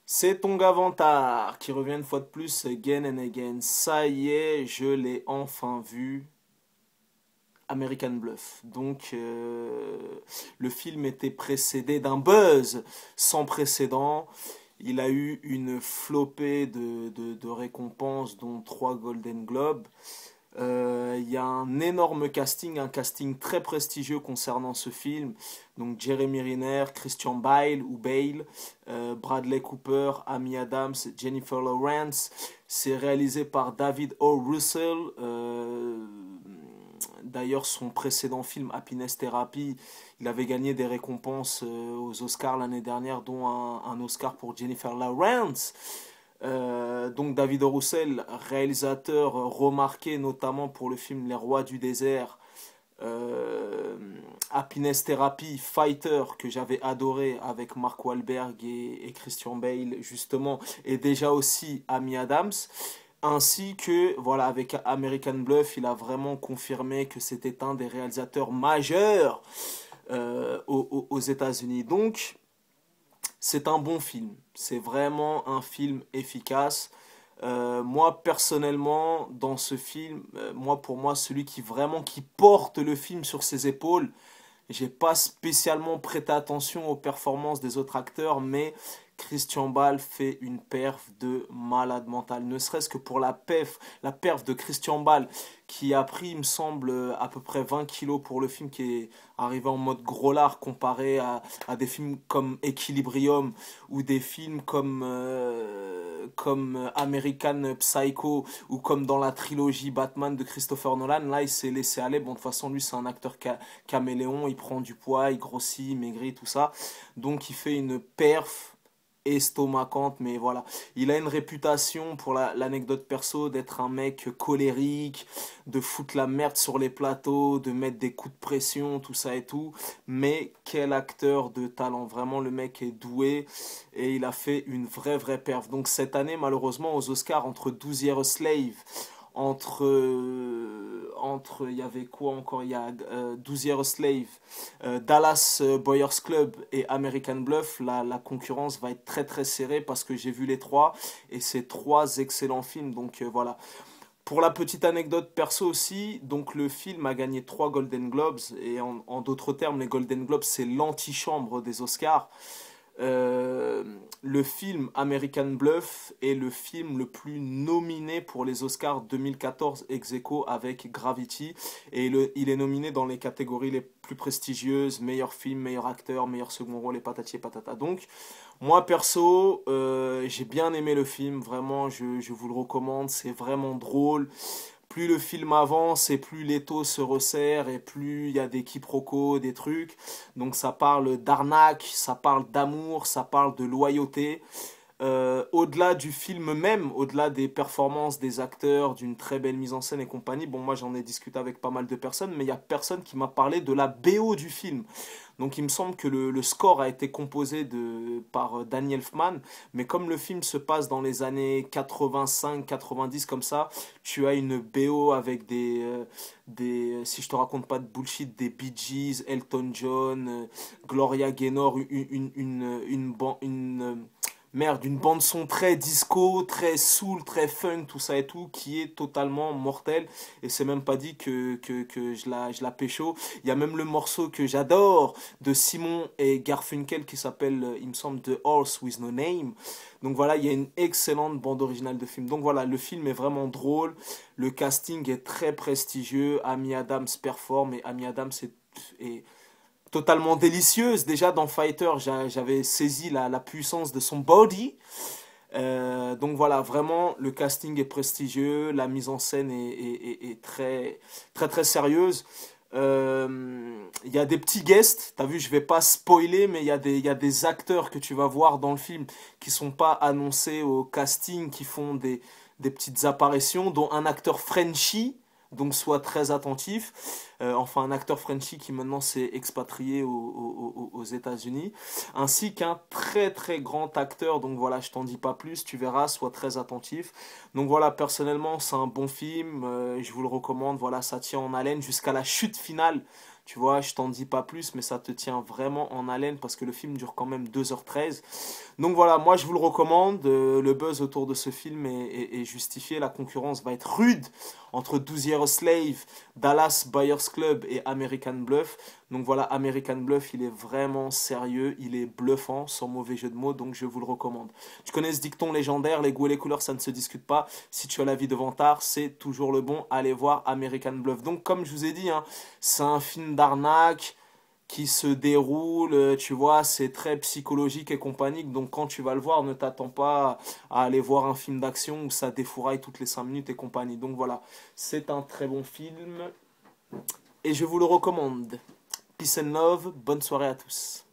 C'est ton Gavantar qui revient une fois de plus, again and again. Ça y est, je l'ai enfin vu, American Bluff. Donc, le film était précédé d'un buzz sans précédent. Il a eu une flopée de récompenses, dont 3 Golden Globes. Il y a un énorme casting, un casting très prestigieux concernant ce film. Donc Jeremy Renner, Christian Bale ou Bale, Bradley Cooper, Amy Adams, Jennifer Lawrence. C'est réalisé par David O. Russell. D'ailleurs, son précédent film Happiness Therapy, il avait gagné des récompenses aux Oscars l'année dernière, dont un Oscar pour Jennifer Lawrence. Donc David O. Russell, réalisateur remarqué notamment pour le film Les Rois du désert, euh, Happiness Therapy, Fighter, que j'avais adoré avec Mark Wahlberg et Christian Bale justement, et déjà aussi Amy Adams, ainsi que voilà, avec American Bluff, il a vraiment confirmé que c'était un des réalisateurs majeurs aux États-Unis. Donc c'est un bon film. C'est vraiment un film efficace. Moi personnellement, dans ce film, pour moi, celui qui vraiment qui porte le film sur ses épaules, j'ai pas spécialement prêté attention aux performances des autres acteurs, mais Christian Bale fait une perf de malade mental. Ne serait-ce que pour la perf de Christian Bale, qui a pris, il me semble, à peu près 20 kilos pour le film, qui est arrivé en mode gros lard comparé à des films comme Equilibrium ou des films comme American Psycho ou comme dans la trilogie Batman de Christopher Nolan. Là, il s'est laissé aller. Bon, de toute façon, lui, c'est un acteur caméléon. Il prend du poids, il grossit, il maigrit, tout ça. Donc, il fait une perf estomacante, mais voilà. Il a une réputation, pour l'anecdote perso, d'être un mec colérique, de foutre la merde sur les plateaux, de mettre des coups de pression, tout ça et tout. Mais quel acteur de talent. Vraiment, le mec est doué et il a fait une vraie perf. Donc cette année, malheureusement, aux Oscars, entre 12 Years a Slave, il y avait quoi encore, il y a 12 Years a Slave, Dallas Buyers Club et American Bluff, la concurrence va être très serrée parce que j'ai vu les trois et c'est trois excellents films. Donc voilà. Pour la petite anecdote perso aussi, donc le film a gagné 3 Golden Globes, et en d'autres termes, les Golden Globes, c'est l'antichambre des Oscars. Euh, le film American Bluff est le film le plus nominé pour les Oscars 2014 ex aequo avec Gravity, et il est nominé dans les catégories les plus prestigieuses: meilleur film, meilleur acteur, meilleur second rôle et patati et patata. Donc moi perso, j'ai bien aimé le film, vraiment je vous le recommande, c'est vraiment drôle. Plus le film avance et plus l'étau se resserre et plus il y a des quiproquos, des trucs. Donc ça parle d'arnaque, ça parle d'amour, ça parle de loyauté. Au-delà du film même, au-delà des performances des acteurs, d'une très belle mise en scène et compagnie, bon, moi j'en ai discuté avec pas mal de personnes, mais il n'y a personne qui m'a parlé de la BO du film. Donc il me semble que le score a été composé par Danny Elfman, mais comme le film se passe dans les années 85-90 comme ça, tu as une BO avec si je te raconte pas de bullshit, des Bee Gees, Elton John, Gloria Gaynor, merde, une bande son très disco, très soul, très funk, tout ça et tout, qui est totalement mortelle. Et c'est même pas dit que je la pécho. Il y a même le morceau que j'adore de Simon et Garfunkel qui s'appelle, il me semble, The Horse with No Name. Donc voilà, il y a une excellente bande originale de film. Donc voilà, le film est vraiment drôle. Le casting est très prestigieux. Amy Adams performe, et Amy Adams est totalement délicieuse. Déjà dans Fighter, j'avais saisi la puissance de son body. Donc voilà, vraiment, le casting est prestigieux, la mise en scène est très sérieuse. Il y a des petits guests, t'as vu, je vais pas spoiler, mais il y a des acteurs que tu vas voir dans le film qui sont pas annoncés au casting, qui font des petites apparitions, dont un acteur Frenchie, donc sois très attentif. Enfin, un acteur Frenchie qui maintenant s'est expatrié aux États-Unis, ainsi qu'un très grand acteur. Donc voilà, je t'en dis pas plus, tu verras, sois très attentif. Donc voilà, personnellement, c'est un bon film, je vous le recommande. Voilà, ça tient en haleine jusqu'à la chute finale Tu vois, je t'en dis pas plus, mais ça te tient vraiment en haleine parce que le film dure quand même 2h13. Donc voilà, moi je vous le recommande. Le buzz autour de ce film est justifié. La concurrence va être rude entre 12 Years a Slave, Dallas Buyers Club et American Bluff. Donc voilà, American Bluff, il est vraiment sérieux, il est bluffant, sans mauvais jeu de mots, donc je vous le recommande. Tu connais ce dicton légendaire, les goûts et les couleurs, ça ne se discute pas. Si tu as la vie devant tard, c'est toujours le bon. Allez voir American Bluff. Donc comme je vous ai dit, hein, c'est un film d'arnaque qui se déroule, tu vois, c'est très psychologique et compagnie. Donc quand tu vas le voir, ne t'attends pas à aller voir un film d'action où ça défouraille toutes les 5 minutes et compagnie. Donc voilà, c'est un très bon film et je vous le recommande. Peace and love, bonne soirée à tous.